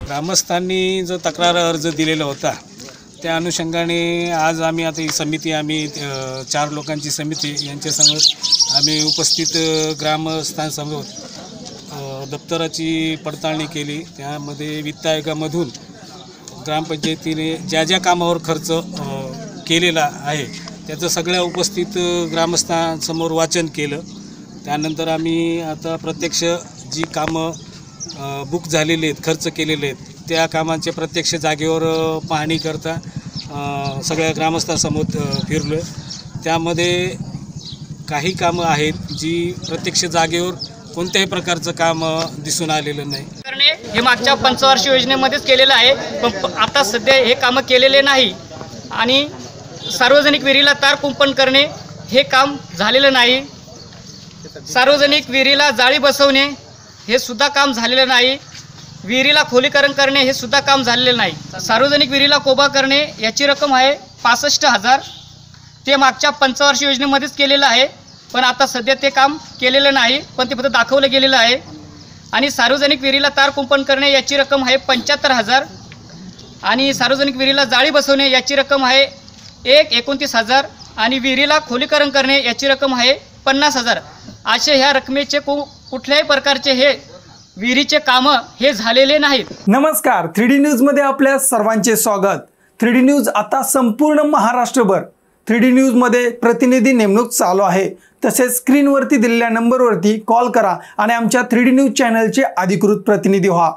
ग्रामस्थांनी जो तक्रार अर्ज दिलेला होता त्या अनुषंगाने आज आम्ही आता ही समिती 4 लोकांची समिती यांच्यासमोर आम्ही उपस्थित ग्रामस्थांसमोर दप्तराची पडताळणी केली। त्यामध्ये वित्त आयोगामधून ग्रामपंचायतीने ज्या कामावर खर्च केलेला आहे त्याचं सगळ्या उपस्थित ग्रामस्थांसमोर वाचन केलं। त्यानंतर आम्ही आता प्रत्यक्ष जी कामं बुक झालेले आहेत, खर्च केलेले आहेत, त्या कामांचे प्रत्यक्ष जागेवर पाहणी करता सगळ्या ग्रामस्थांसमोर फिरलो। त्यामध्ये काही कामं आहेत जी प्रत्यक्ष जागेवर कोणत्याही प्रकारचं काम दिसून आलेलं नाही। हे मागच्या पंचवार्षिक योजनेमध्येच केलेलं आहे, पण आता सध्या हे कामं केलेले नाही आणि सार्वजनिक विहिरीला तार कुंपण करणे हे काम झालेलं नाही। सार्वजनिक विहिरीला जाळी बसवणे हे सुद्धा काम झालेलं नाही। विहिरीला खोलीकरण करणे हे सुद्धा काम झालेलं नाही। सार्वजनिक विहिरीला कोबा करणे याची रक्कम आहे 65,000। ते मागच्या पंचवार्षिक योजनेमध्येच केलेलं आहे, पण आता सध्या ते काम केलेलं नाही, पण ते फक्त दाखवलं गेलेलं आहे। आणि सार्वजनिक विहिरीला तार कुंपण करणे याची रक्कम आहे 75,000 आणि सार्वजनिक विहिरीला जाळी बसवणे याची रक्कम आहे 1,29,000 आणि विहिरीला खोलीकरण करणे याची रक्कम आहे 50,000। असे ह्या रकमेचे कुठल्याही प्रकारचे हे विहिरीचे कामं हे झालेले नाहीत। नमस्कार, 3D न्यूज मध्ये आपल्या सर्वांचे स्वागत। 3D न्यूज आता संपूर्ण महाराष्ट्रभर 3D न्यूज मध्ये प्रतिनिधी नेमणूक चालू आहे। तसेच स्क्रीनवरती दिलेल्या नंबरवरती कॉल करा आणि आमच्या 3D न्यूज चॅनलचे अधिकृत प्रतिनिधी व्हा।